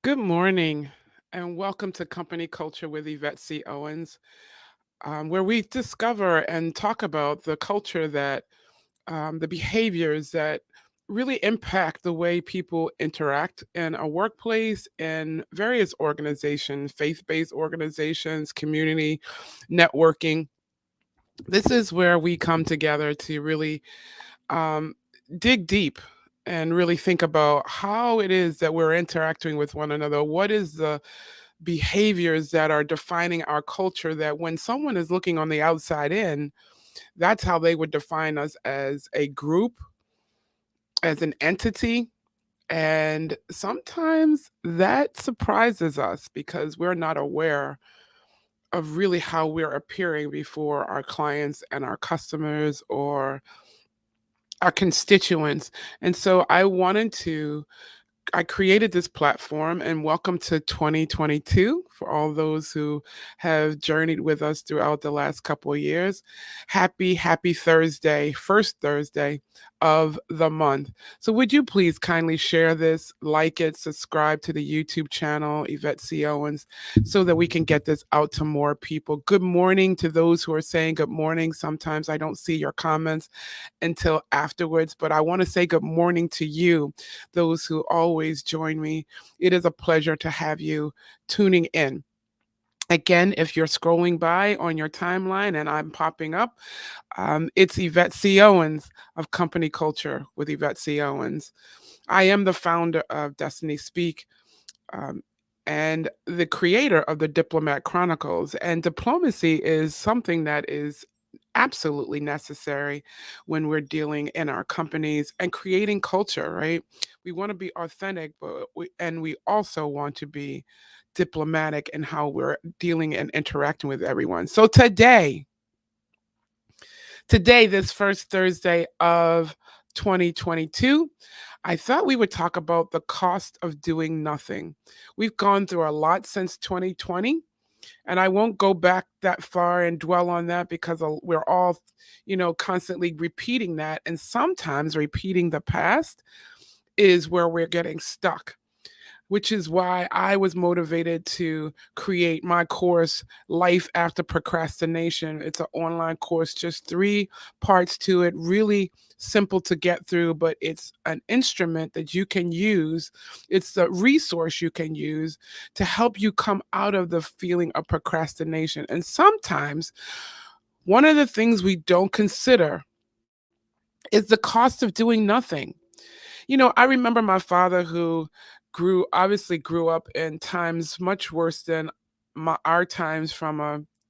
Good morning, and welcome to Company Culture with Yvette C. Owens, where we discover and talk about the culture the behaviors that really impact the way people interact in a workplace, in various organizations, faith based organizations, community networking. This is where we come together to really um, dig deep and really think about how it is that we're interacting with one another. What is the behaviors that are defining our culture that when someone is looking on the outside in, that's how they would define us as a group, as an entity. And sometimes that surprises us because we're not aware of really how we're appearing before our clients and our customers or our constituents. And so I created this platform, and welcome to 2022 for all those who have journeyed with us throughout the last couple of years. Happy Thursday, first Thursday of the month. So, would you please kindly share this, like it, subscribe to the YouTube channel, Yvette C. Owens, so that we can get this out to more people? Good morning to those who are saying good morning. Sometimes I don't see your comments until afterwards, but I want to say good morning to you, those who always join me. It is a pleasure to have you tuning in. Again, if you're scrolling by on your timeline and I'm popping up, it's Yvette C. Owens of Company Culture with Yvette C. Owens. I am the founder of Destiny Speak, um, and the creator of the Diplomat Chronicles. And diplomacy is something that is absolutely necessary when we're dealing in our companies and creating culture, right? We want to be authentic, but we also want to be diplomatic in how we're dealing and interacting with everyone. So today, this first Thursday of 2022, I thought we would talk about the cost of doing nothing. We've gone through a lot since 2020, and I won't go back that far and dwell on that because we're all, constantly repeating that. And sometimes repeating the past is where we're getting stuck, which is why I was motivated to create my course, Life After Procrastination. It's an online course, just 3 parts to it, really simple to get through, but it's an instrument that you can use. It's a resource you can use to help you come out of the feeling of procrastination. And sometimes one of the things we don't consider is the cost of doing nothing. I remember my father who grew up in times much worse than our times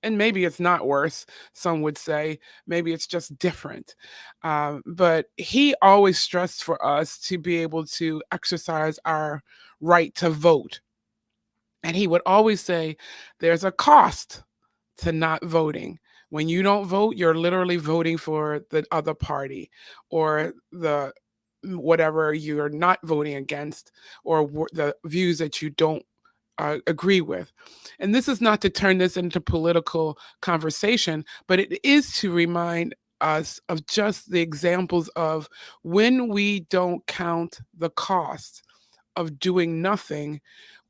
and maybe it's not worse, some would say, maybe it's just different. But he always stressed for us to be able to exercise our right to vote. And he would always say, there's a cost to not voting. When you don't vote, you're literally voting for the other party or the whatever you're not voting against or the views that you don't agree with. And this is not to turn this into political conversation, but it is to remind us of just the examples of when we don't count the cost of doing nothing,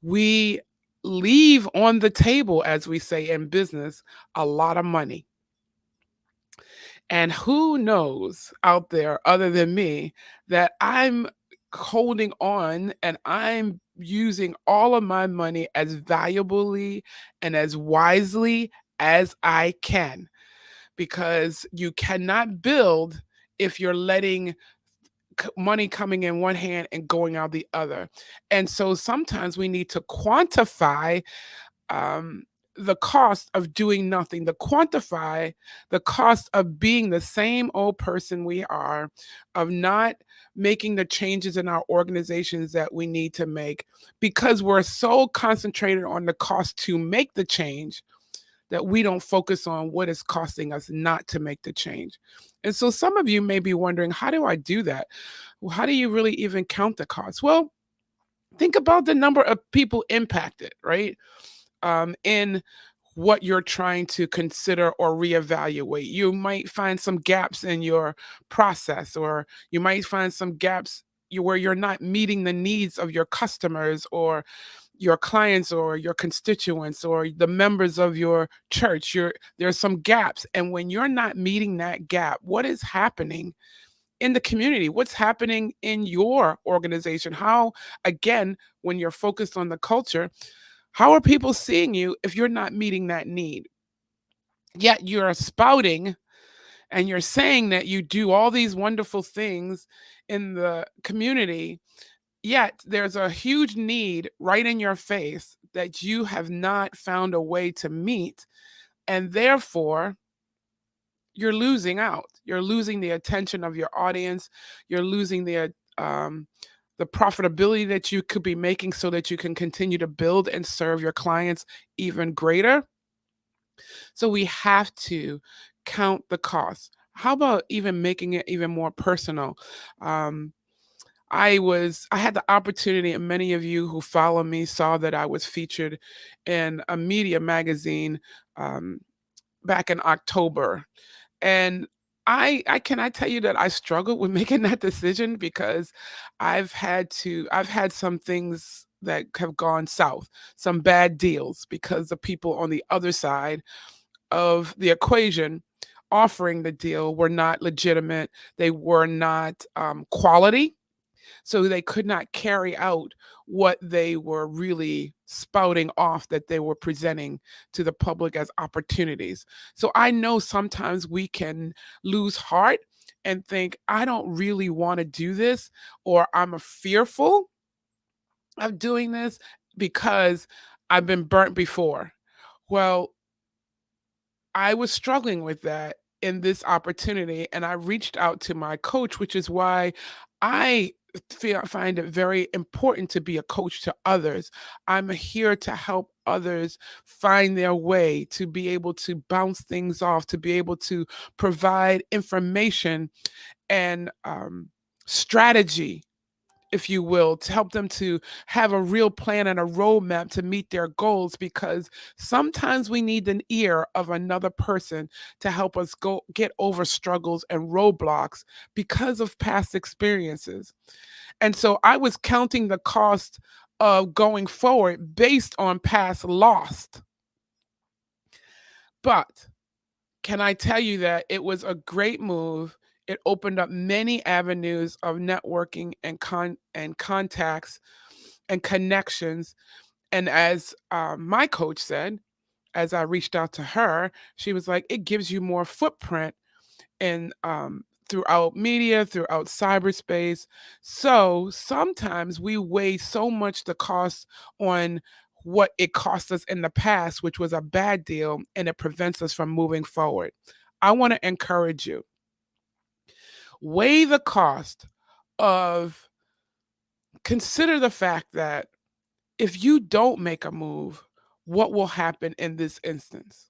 we leave on the table, as we say in business, a lot of money. And who knows out there other than me that I'm holding on and I'm using all of my money as valuably and as wisely as I can, because you cannot build if you're letting money coming in one hand and going out the other. And so sometimes we need to quantify um, the cost of doing nothing, the quantify the cost of being the same old person we are, of not making the changes in our organizations that we need to make because we're so concentrated on the cost to make the change that we don't focus on what it's costing us not to make the change. And so some of you may be wondering, how do I do that? Well, how do you really even count the cost? Well, think about the number of people impacted, right? In what you're trying to consider or reevaluate. You might find some gaps in your process, or you might find some gaps where you're not meeting the needs of your customers, or your clients or your constituents or the members of your church. There's some gaps. And when you're not meeting that gap, what is happening in the community? What's happening in your organization? How, again, when you're focused on the culture, how are people seeing you if you're not meeting that need? Yet you're spouting and you're saying that you do all these wonderful things in the community, yet there's a huge need right in your face that you have not found a way to meet. And therefore, you're losing out. You're losing the attention of your audience. You're losing the profitability that you could be making so that you can continue to build and serve your clients even greater. So we have to count the cost. How about even making it even more personal? Um, I had the opportunity, and many of you who follow me saw that I was featured in a media magazine um, back in October. And I tell you that I struggled with making that decision because I've had some things that have gone south, some bad deals because the people on the other side of the equation offering the deal were not legitimate. They were not quality, so they could not carry out what they were really spouting off that they were presenting to the public as opportunities. So I know sometimes we can lose heart and think, I don't really want to do this, or I'm fearful of doing this because I've been burnt before. Well, I was struggling with that in this opportunity, and I reached out to my coach, which is why I find it very important to be a coach to others. I'm here to help others find their way, to be able to bounce things off, to be able to provide information and strategy, if you will, to help them to have a real plan and a roadmap to meet their goals, because sometimes we need an ear of another person to help us go get over struggles and roadblocks because of past experiences. And so I was counting the cost of going forward based on past loss. But can I tell you that it was a great move? It opened up many avenues of networking and contacts and connections. And as my coach said, as I reached out to her, she was like, it gives you more footprint in throughout media, throughout cyberspace. So sometimes we weigh so much the cost on what it cost us in the past, which was a bad deal, and it prevents us from moving forward. I want to encourage you, weigh the cost of, consider the fact that if you don't make a move, what will happen in this instance?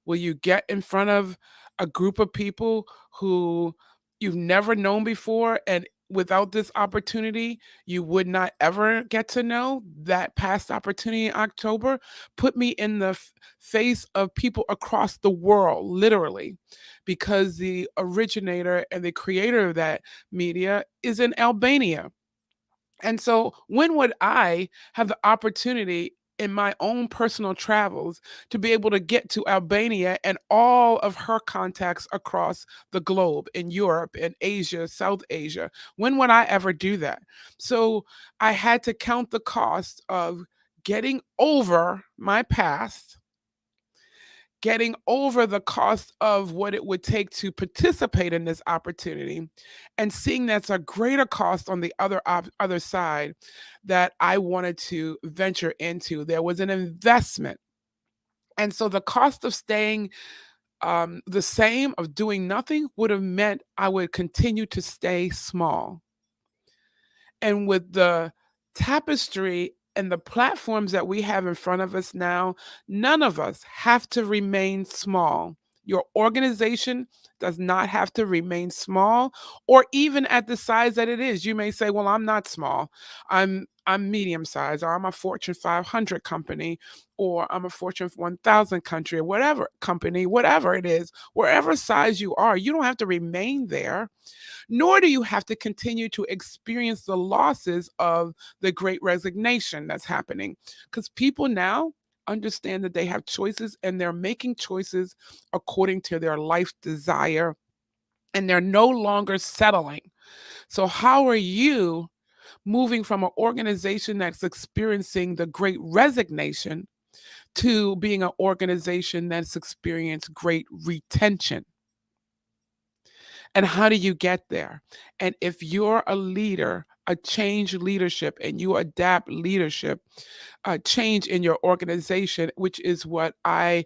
Will you get in front of a group of people who you've never known before, and without this opportunity, you would not ever get to know? That past opportunity in October put me in the face of people across the world, literally, because the originator and the creator of that media is in Albania. And so, when would I have the opportunity in my own personal travels to be able to get to Albania and all of her contacts across the globe, in Europe and Asia, South Asia? When would I ever do that? So I had to count the cost of getting over my past, getting over the cost of what it would take to participate in this opportunity, and seeing that's a greater cost on the other side that I wanted to venture into. There was an investment. And so the cost of staying the same, of doing nothing, would have meant I would continue to stay small. And with the tapestry and the platforms that we have in front of us now, none of us have to remain small Your organization does not have to remain small or even at the size that it is. You may say, "Well, I'm not small. I'm medium size, or I'm a Fortune 500 company, or I'm a Fortune 1000 country, or whatever company, whatever it is, wherever size you are, you don't have to remain there, nor do you have to continue to experience the losses of the great resignation that's happening. Because people now understand that they have choices and they're making choices according to their life desire, and they're no longer settling. So, how are you moving from an organization that's experiencing the great resignation to being an organization that's experienced great retention? And how do you get there? And if you're a leader, a change leadership, and you adapt leadership, change in your organization, which is what I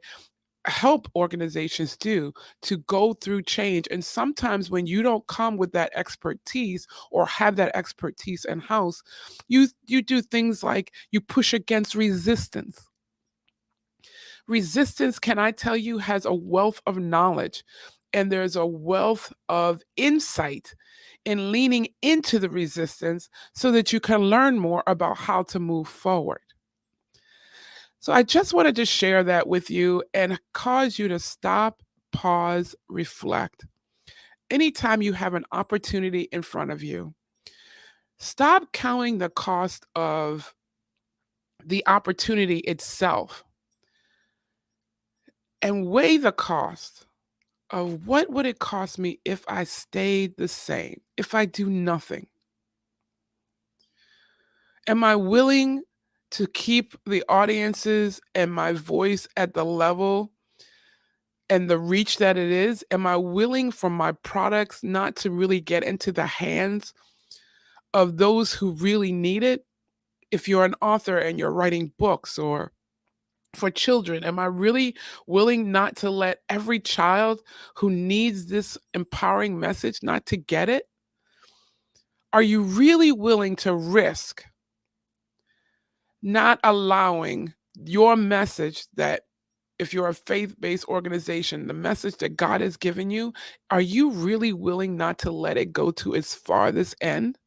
help organizations do, to go through change. And sometimes when you don't come with that expertise or have that expertise in house, you do things like you push against resistance. Resistance, can I tell you, has a wealth of knowledge, and there's a wealth of insight in leaning into the resistance so that you can learn more about how to move forward. So I just wanted to share that with you and cause you to stop, pause, reflect. Anytime you have an opportunity in front of you, stop counting the cost of the opportunity itself and weigh the cost of what would it cost me if I stayed the same, if I do nothing? Am I willing to keep the audiences and my voice at the level and the reach that it is? Am I willing for my products not to really get into the hands of those who really need it? If you're an author and you're writing books or for children, am I really willing not to let every child who needs this empowering message not to get it? Are you really willing to risk not allowing your message, that if you're a faith-based organization, the message that God has given you, are you really willing not to let it go to its farthest end?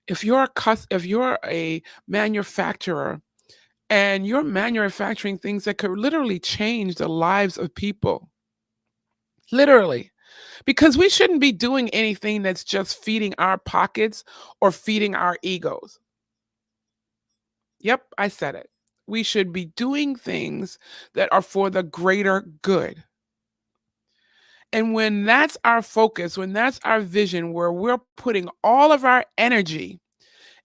If you're a manufacturer and you're manufacturing things that could literally change the lives of people, literally, because we shouldn't be doing anything that's just feeding our pockets or feeding our egos. Yep, I said it. We should be doing things that are for the greater good. And when that's our focus, when that's our vision, where we're putting all of our energy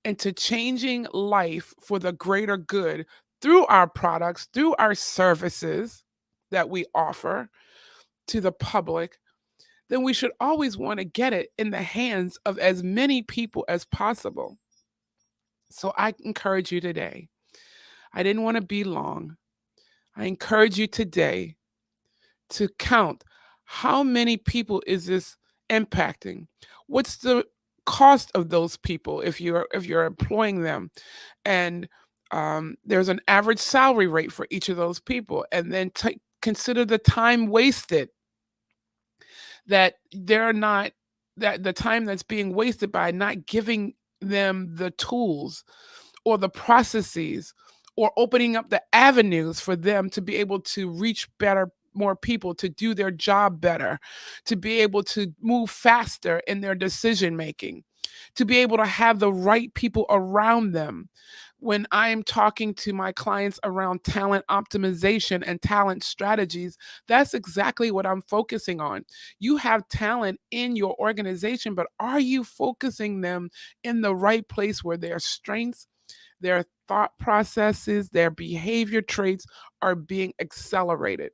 into changing life for the greater good through our products, through our services that we offer to the public, then we should always want to get it in the hands of as many people as possible. So I encourage you today. I didn't want to be long. I encourage you today to count, how many people is this impacting? What's the cost of those people if you're employing them? And there's an average salary rate for each of those people, and then consider the time wasted, that they're not that the time that's being wasted by not giving them the tools or the processes or opening up the avenues for them to be able to reach better more people, to do their job better, to be able to move faster in their decision making, to be able to have the right people around them. When I'm talking to my clients around talent optimization and talent strategies, that's exactly what I'm focusing on. You have talent in your organization, but are you focusing them in the right place where their strengths, their thought processes, their behavior traits are being accelerated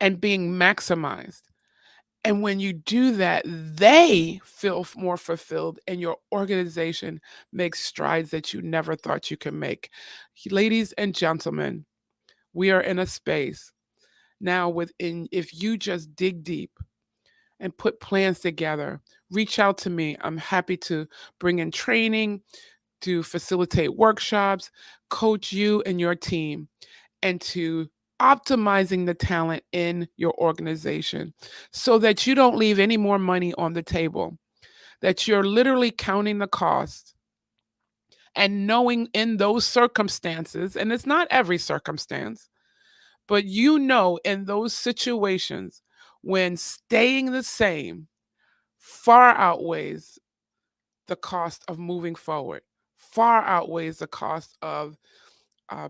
and being maximized? And when you do that, they feel more fulfilled, and your organization makes strides that you never thought you could make. Ladies and gentlemen, we are in a space now within, if you just dig deep and put plans together, reach out to me. I'm happy to bring in training, to facilitate workshops, coach you and your team, and to optimizing the talent in your organization so that you don't leave any more money on the table, that you're literally counting the cost and knowing in those circumstances, and it's not every circumstance, but you know in those situations when staying the same far outweighs the cost of moving forward, far outweighs the cost of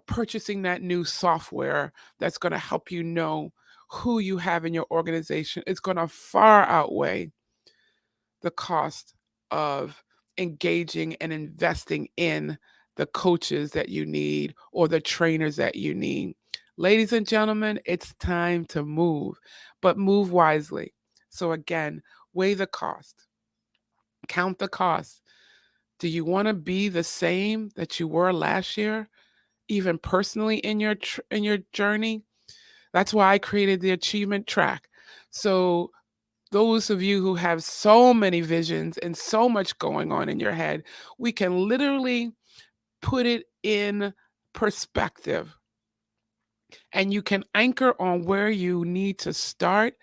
purchasing that new software that's going to help you know who you have in your organization. It's going to far outweigh the cost of engaging and investing in the coaches that you need or the trainers that you need. Ladies and gentlemen, it's time to move, but move wisely. So, again, weigh the cost, count the cost. Do you want to be the same that you were last year, even personally in your journey? That's why I created the achievement track. So those of you who have so many visions and so much going on in your head, we can literally put it in perspective and you can anchor on where you need to start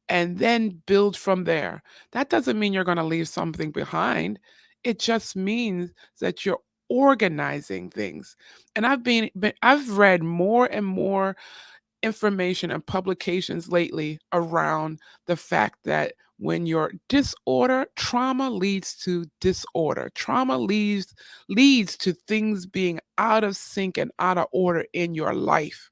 and then build from there. That doesn't mean you're going to leave something behind. It just means that you're organizing things. And I've read more and more information and publications lately around the fact that when you're disorder, trauma leads to disorder. Trauma leads to things being out of sync and out of order in your life.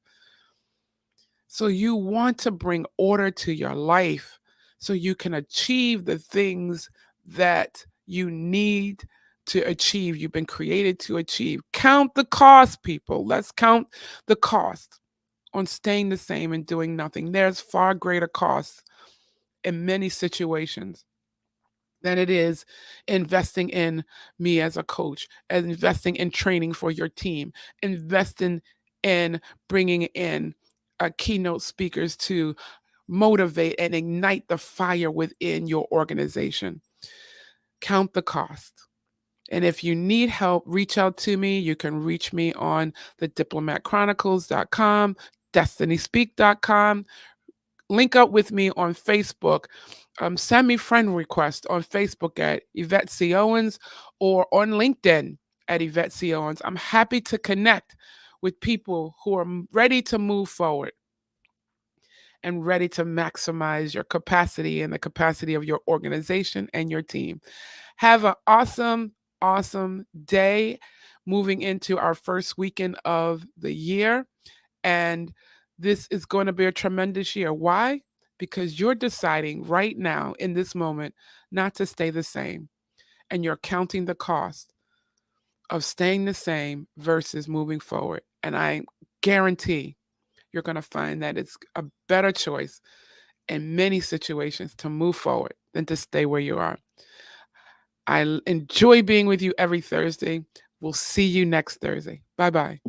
So you want to bring order to your life so you can achieve the things that you need to achieve. You've been created to achieve. Count the cost, people. Let's count the cost on staying the same and doing nothing. There's far greater costs in many situations than it is investing in me as a coach, and investing in training for your team, investing in bringing in keynote speakers to motivate and ignite the fire within your organization. Count the cost. And if you need help, reach out to me. You can reach me on the diplomatchronicles.com, destinyspeak.com. Link up with me on Facebook. Send me friend request on Facebook at Yvette C. Owens or on LinkedIn at Yvette C. Owens. I'm happy to connect with people who are ready to move forward and ready to maximize your capacity and the capacity of your organization and your team. Have an awesome, awesome day moving into our first weekend of the year. And this is going to be a tremendous year. Why? Because you're deciding right now in this moment not to stay the same. And you're counting the cost of staying the same versus moving forward. And I guarantee you're going to find that it's a better choice in many situations to move forward than to stay where you are. I enjoy being with you every Thursday. We'll see you next Thursday. Bye bye.